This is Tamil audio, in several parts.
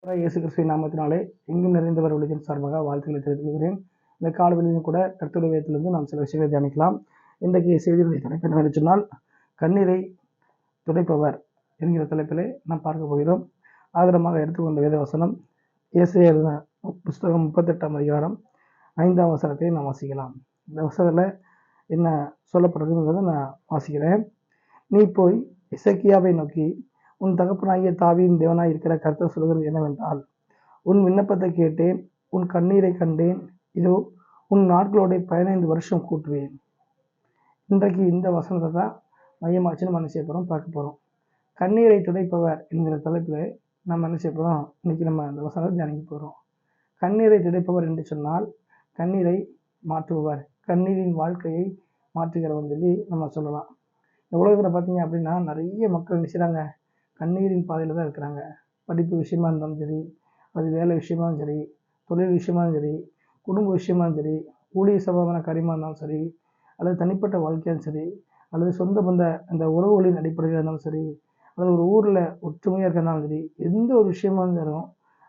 இயேசு கிறிஸ்துவின் நாமத்தினாலே எங்கும் நிறைந்தவர் ஒளியின் சார்பாக வாழ்த்துக்களை தெரிவித்துக் கொள்கிறேன். இந்த காலவெளியிலும் கூட கர்த்தருடைய வேதத்திலிருந்து நாம் சில விஷயங்களை தியானிக்கலாம். இன்றைக்கு செய்தியுடைய தலைப்பு என்னவென்று சொன்னால், கண்ணீரை துடைப்பவர் என்கிற தலைப்பிலே நாம் பார்க்க போகிறோம். ஆதாரமாக எடுத்துக்கொண்ட வேத வசனம் ஏசாயா புஸ்தகம் 38ஆம் அதிகாரம் 5ஆம் வசனத்தை நாம் வாசிக்கலாம். இந்த வசனத்தில் என்ன சொல்லப்படுறதுங்கிறத நான் வாசிக்கிறேன். நீ போய் எசேக்கியாவை நோக்கி, உன் தகப்பனாகிய தாவீதின் தேவனாய் இருக்கிற கர்த்தர் சொல்கிறது என்னவென்றால், உன் விண்ணப்பத்தை கேட்டேன், உன் கண்ணீரை கண்டேன், இதோ உன் நாட்களோட 15 வருஷம் கூட்டுவேன். இன்றைக்கு இந்த வசனத்தை தான் மையமாச்சுன்னு நம்ம என்ன செய்ய போகிறோம், பார்க்க போகிறோம். கண்ணீரை துடைப்பவர் என்கிற தலைப்பில் நம்ம என்ன செய்ய போகிறோம், இன்னைக்கு நம்ம இந்த வசனத்தை தியானிக்க போகிறோம். கண்ணீரை துடைப்பவர் என்று சொன்னால் கண்ணீரை மாற்றுபவர், கண்ணீரின் வாழ்க்கையை மாற்றுகிறவன் சொல்லி நம்ம சொல்லலாம். இந்த உலகத்தில் பார்த்தீங்க அப்படின்னா நிறைய மக்கள் நினைச்சாங்க கண்ணீரின் பாதையில் தான் இருக்கிறாங்க. படிப்பு விஷயமா இருந்தாலும் சரி, அது வேலை விஷயமா இருந்தாலும் சரி, தொழில் விஷயமா இருந்தாலும் சரி, குடும்ப விஷயமா இருந்தாலும் சரி, ஊழிய சம்பந்தமான காரியமாக இருந்தாலும் சரி, அல்லது தனிப்பட்ட வாழ்க்கையாலும் சரி, அல்லது சொந்த பந்த அந்த உறவுகளின் அடிப்படையில் இருந்தாலும் சரி, அல்லது ஒரு ஊரில் ஒற்றுமையாக இருக்கிறதாலும் சரி, எந்த ஒரு விஷயமா இருந்தாலும்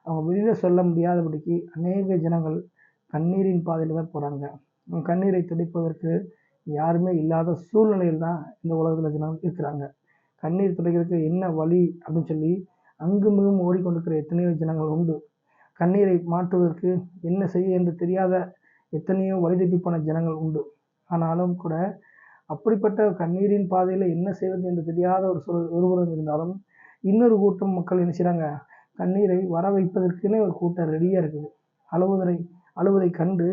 அவங்க வெளியில் சொல்ல முடியாதபடிக்கு அநேக ஜனங்கள் கண்ணீரின் பாதையில் தான் போகிறாங்க. கண்ணீரை துடைப்பதற்கு யாருமே இல்லாத சூழ்நிலையில் தான் இந்த உலகத்தில் ஜனங்கள் இருக்கிறாங்க. கண்ணீர் துடைக்கிறதுக்கு என்ன வழி அப்படின்னு சொல்லி அங்குமிகும் ஓடிக்கொண்டிருக்கிற எத்தனையோ ஜனங்கள் உண்டு. கண்ணீரை மாற்றுவதற்கு என்ன செய்ய என்று தெரியாத எத்தனையோ வழிதப்பி போன ஜனங்கள் உண்டு. ஆனாலும் கூட அப்படிப்பட்ட கண்ணீரின் பாதையில் என்ன செய்வது என்று தெரியாத ஒருவரும் இருந்தாலும் இன்னொரு கூட்டம் மக்கள் என்ன செய்கிறாங்க, கண்ணீரை வர வைப்பதற்குன்னே ஒரு கூட்டம் ரெடியாக இருக்குது. அழுவதை கண்டு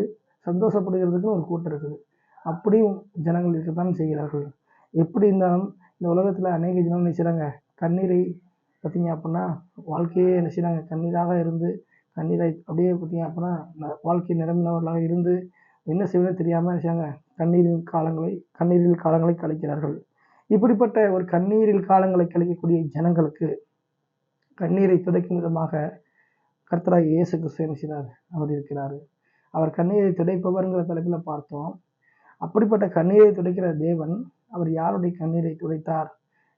சந்தோஷப்படுகிறதுக்குன்னு ஒரு கூட்டம் இருக்குது. அப்படியும் ஜனங்கள் இருக்கத்தான் செய்கிறார்கள். எப்படி இருந்தாலும் இந்த உலகத்தில் அநேக ஜனங்கள் என்ன செய்கிறாங்க, கண்ணீரை பார்த்தீங்க அப்படின்னா வாழ்க்கையே என்ன செய்கிறாங்க, கண்ணீராக இருந்து கண்ணீரை அப்படியே பார்த்தீங்க அப்படின்னா வாழ்க்கை நிரம்பினவர்களாக இருந்து என்ன செய்வதே தெரியாமல் என்ன செய்கிறாங்க, கண்ணீரில் காலங்களை கழிக்கிறார்கள். இப்படிப்பட்ட ஒரு கண்ணீரில் காலங்களை கழிக்கக்கூடிய ஜனங்களுக்கு கண்ணீரை துடைக்கும் விதமாக கர்த்தராகிய இயேசு கிறிஸ்து என்ன செய்கிறார், அவர் இருக்கிறார். அவர் கண்ணீரை துடைப்பவர்ங்கிற தலைப்பில் பார்த்தோம். அப்படிப்பட்ட கண்ணீரை துடைக்கிற தேவன் அவர் யாருடைய கண்ணீரை துடைத்தார்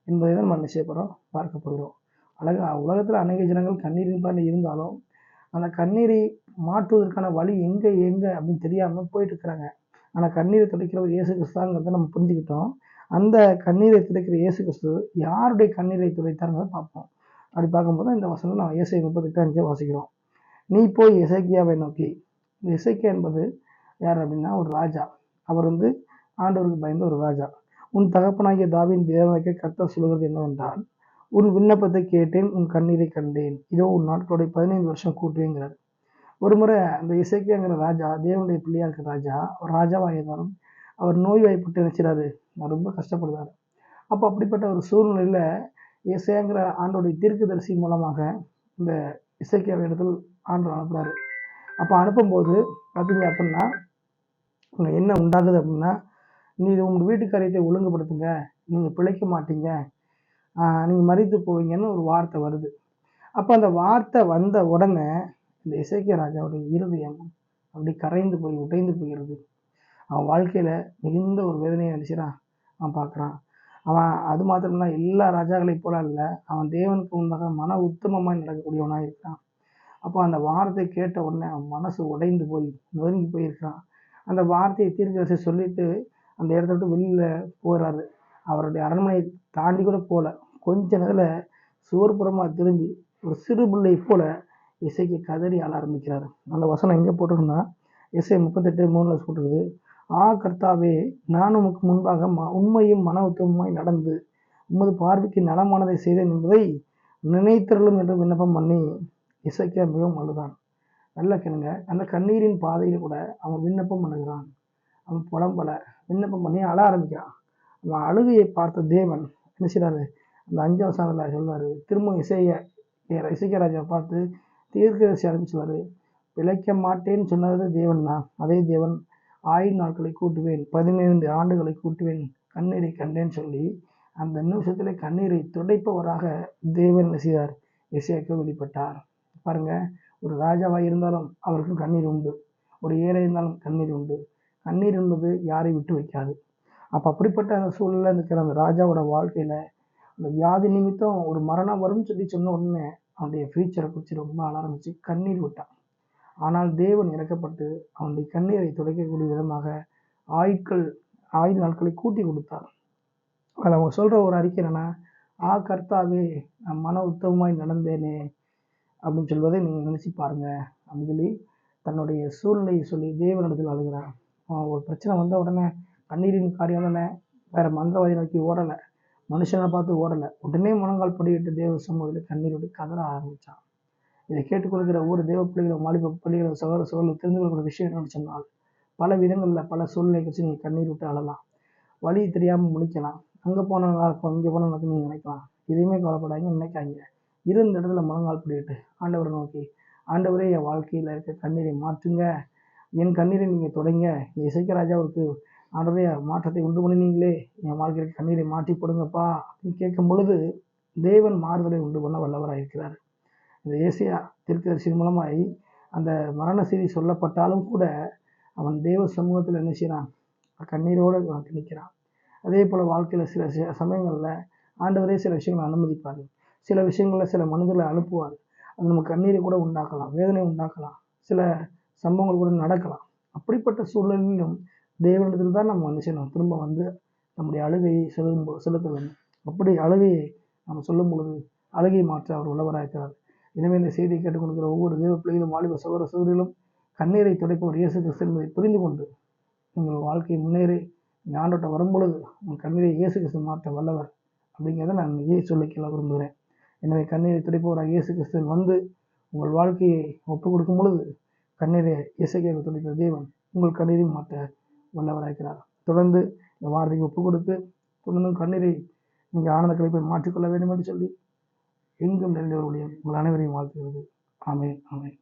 என்பதை தான் நம்ம நிச்சய போகிறோம், பார்க்க போகிறோம். உலகத்தில் அநேக ஜனங்கள் கண்ணீரின் பாதையில் இருந்தாலும் அந்த கண்ணீரை மாற்றுவதற்கான வழி எங்கே அப்படின்னு தெரியாமல் போயிட்டு இருக்கிறாங்க. ஆனால் கண்ணீரை துடைக்கிறவர் இயேசு கிறிஸ்துங்கிறத நம்ம புரிஞ்சுக்கிட்டோம். அந்த கண்ணீரை துடைக்கிற இயேசு கிறிஸ்து யாருடைய கண்ணீரை துடைத்தாருங்கிறத பார்ப்போம். அப்படி பார்க்கும்போது இந்த வசனம் நான் ஏசாயா 38:5 வாசிக்கிறோம். நீ போய் எசேக்கியாவை நோக்கி. இந்த எசேக்கியா என்பது யார் அப்படின்னா ஒரு ராஜா. அவர் ஆண்டவருக்கு பயந்த ஒரு ராஜா. உன் தகப்பனாகிய தாவீதின் தேவனாகிய கர்த்தர் சொல்கிறது என்னவென்றால், உன் விண்ணப்பத்தை கேட்டேன், உன் கண்ணீரை கண்டேன், இதோ உன் நாட்களோட 15 வருஷம் கூட்டுவேங்கிறார். ஒரு முறை அந்த எசேக்கியாங்கிற ராஜா, தேவனுடைய பிள்ளையா இருக்கிற ராஜா, ஒரு ராஜாவாக இருந்தாலும் அவர் நோய்வாய்ப்பட்டு நினைச்சாரு, நான் ரொம்ப கஷ்டப்படுறாரு. அப்போ அப்படிப்பட்ட ஒரு சூழ்நிலையில் ஏசாயாங்கிற ஆண்டோடைய தீர்க்கதரிசி மூலமாக இந்த எசேக்கியாவை இடத்தில் ஆண்டவர் அனுப்புறாரு. அப்போ அனுப்பும்போது பார்த்தீங்க அப்படின்னா அங்கே என்ன உண்டாகுது அப்படின்னா, நீங்கள் உங்கள் வீட்டு காரியத்தை ஒழுங்குபடுத்துங்க, நீங்கள் பிழைக்க மாட்டீங்க, நீங்கள் மரித்து போவீங்கன்னு ஒரு வார்த்தை வருது. அப்போ அந்த வார்த்தை வந்த உடனே இந்த எசேக்கியா ராஜாவுடைய இருதயம் அப்படி கரைந்து போய் உடைந்து போகிறது. அவன் வாழ்க்கையில் மிகுந்த ஒரு வேதனையை நினைச்சிடான் அவன் பார்க்குறான். அவன் அது மாத்திரம்னா எல்லா ராஜாக்களைப் போல இல்லை, அவன் தேவனுக்கு முன்பாக மன உத்தமமாக நடக்கக்கூடியவனாக இருக்கிறான். அப்போ அந்த வார்த்தை கேட்ட உடனே அவன் மனசு உடைந்து போய் நொறுங்கி போயிருக்கிறான். அந்த வார்த்தையை தீர்க்கதரிசி சொல்லிட்டு அந்த இடத்த விட்டு வெளியில் போகிறாரு. அவருடைய அரண்மனையை தாண்டி கூட போகல. கொஞ்ச நேரத்தில் சுவர்புறமாக திரும்பி ஒரு சிறு பிள்ளை போல இசைக்கு கதறி ஆள ஆரம்பிக்கிறாரு. அந்த வசனம் எங்கே போட்டிருக்குன்னா, இசை 38:3 போட்டிருக்குது. கர்த்தாவே, நான் உமக்கு முன்பாக உண்மையும் மன உத்தமமாய் நடந்து உமது பார்வைக்கு நலமானதை செய்தேன் என்பதை நினைத்தருளும் என்று விண்ணப்பம் பண்ணி இசைக்கியா மிகவும் அழுதான். நல்ல கேளுங்க, அந்த கண்ணீரின் பாதையில் கூட அவன் விண்ணப்பம் பண்ணுகிறான். அவன் புலம்பல விண்ணப்பம் பண்ணி அழ ஆரம்பிக்கிறான். அவன் அழுகையை பார்த்த தேவன் என்ன செய்றாரு, அந்த 5ஆம் வசனத்தில் சொல்வார், திரும்ப இசைக்கியா ராஜாவை பார்த்து தீர்க்கதரிசி அனுப்பி சொல்வார், பிழைக்க மாட்டேன்னு சொன்னது தேவன் தான். அதே தேவன் 1000 நாட்களை கூட்டுவேன், 15 ஆண்டுகளை கூட்டுவேன், கண்ணீரை கண்டேன்னு சொல்லி அந்த நிமிஷத்துல கண்ணீரை துடைப்பவராக தேவன் என்ன செய்தார், இசையாக்கு வெளிப்பட்டார். பாருங்க, ஒரு ராஜாவாக இருந்தாலும் அவருக்கும் கண்ணீர் உண்டு, ஒரு ஏழை இருந்தாலும் கண்ணீர் உண்டு. கண்ணீர் என்பது யாரை விட்டு வைக்காது. அப்போ அப்படிப்பட்ட அந்த சூழலில் இருக்கிற அந்த ராஜாவோட வாழ்க்கையில் அந்த வியாதி நிமித்தம் ஒரு மரணம் வரும்னு சொன்ன உடனே அவனுடைய ஃபியூச்சரை குறித்து ரொம்ப அழ ஆரம்பித்து கண்ணீர் விட்டான். ஆனால் தேவன் இறக்கப்பட்டு அவனுடைய கண்ணீரை துடைக்கக்கூடிய விதமாக ஆயுள் நாட்களை கூட்டி கொடுத்தார். அதில் அவங்க சொல்கிற ஒரு அறிக்கை என்னென்னா, கர்த்தாவே நான் மன உத்தமமாய் நடந்தேனே அப்படின்னு சொல்வதை நீங்கள் நினச்சி பாருங்கள் அப்படின்னு சொல்லி தன்னுடைய சூழ்நிலையை சொல்லி தேவனிடத்தில் அழுகிறான். ஒரு பிரச்சனை வந்த உடனே கண்ணீரின் காரியம் தானே, வேறு மந்திரவாதி நோக்கி ஓடலை, மனுஷனை பார்த்து ஓடலை, உடனே முழங்கால் படியிட்டு தேவ சமூகத்தில் கண்ணீர் விட்டு கதற ஆரம்பித்தான். இதை கேட்டுக்கொள்கிற ஒவ்வொரு தேவ பிள்ளைகளும் வாலிப பிள்ளைகளும் சகோதர தெரிந்து கொள்கிற விஷயம் என்னன்னு சொன்னால், பல விதங்களில் பல சூழ்நிலை வச்சு நீங்கள் கண்ணீர் விட்டு அழலாம், வழி தெரியாமல் முழிக்கலாம், அங்கே போனால் நல்லா இருக்கும் இங்கே போனால் நல்லா நீங்கள் நினைக்கலாம். எதையுமே கவலைப்படாதீங்க, நினைக்காங்க. இருந்த இடத்துல முழங்கால் படியிட்டு ஆண்டவரை நோக்கி, ஆண்டவரே என் வாழ்க்கையில் இருக்க கண்ணீரை மாற்றுங்க, என் கண்ணீரை நீங்கள் தொடங்க, இந்த இசைக்க ராஜாவுக்கு ஆண்டவரே மாற்றத்தை உண்டு பண்ணினீங்களே, என் வாழ்க்கையில் கண்ணீரை மாற்றி போடுங்கப்பா அப்படின்னு கேட்கும் பொழுது தேவன் மாறுதலை உண்டு பண்ண வல்லவராக இருக்கிறார். இந்த ஏசியா தீர்க்கதரிசி மூலமாய் அந்த மரண செய்தி சொல்லப்பட்டாலும் கூட அவன் தேவ சமூகத்தில் என்ன செய்கிறான், கண்ணீரோடு நிற்கிறான். அதே போல் வாழ்க்கையில் சில சமயங்களில் ஆண்டவரே சில விஷயங்களை அனுமதிப்பார், சில விஷயங்களில் சில மனிதர்களை அனுப்புவார். அது நம்ம கண்ணீரை கூட உண்டாக்கலாம், வேதனை உண்டாக்கலாம், சில சம்பவங்கள் கூட நடக்கலாம். அப்படிப்பட்ட சூழலிலும் தேவனிடத்தில் தான் நம்ம வந்து செய்யணும், திரும்ப வந்து நம்முடைய அழுகையை செலுத்த வேண்டும். அப்படி அழுகையை நம்ம சொல்லும் பொழுது அழுகை மாற்ற அவர் உள்ளவராக இருக்கிறார். எனவே இந்த செய்தியை கேட்டுக்கொண்டிருக்கிற ஒவ்வொரு தேவ பிள்ளைகளும் வாலிப சகோதர சகோதரிகளும் கண்ணீரை துடைப்பவர் இயேசு கிறிஸ்து என்பதை புரிந்து கொண்டு உங்கள் வாழ்க்கை முன்னேறி ஆண்டோட்ட வரும்பொழுது உங்கள் கண்ணீரை இயேசு கிறிஸ்து மாற்ற வல்லவர் அப்படிங்கிறத நான் இங்கே சொல்லிக்கொள்ள விரும்புகிறேன். எனவே கண்ணீரை துடைப்பவராக இயேசு கிறிஸ்து வந்து உங்கள் வாழ்க்கையை ஒப்புக் கொடுக்கும் பொழுது கண்ணீரை இயேசுக்கு துடைக்கிற தேவன் உங்கள் கண்ணீரை மாற்ற வல்லவராகிறார். தொடர்ந்து இந்த வார்த்தைக்கு ஒப்புக் கொடுத்து தொடர்ந்து கண்ணீரை நீங்கள் ஆனந்த கழிப்பை மாற்றிக்கொள்ள வேண்டும் என்று சொல்லி எங்கும் நிறைந்தவர்களுடைய உங்கள் அனைவரையும் வாழ்த்துகிறது. ஆமென், ஆமென்.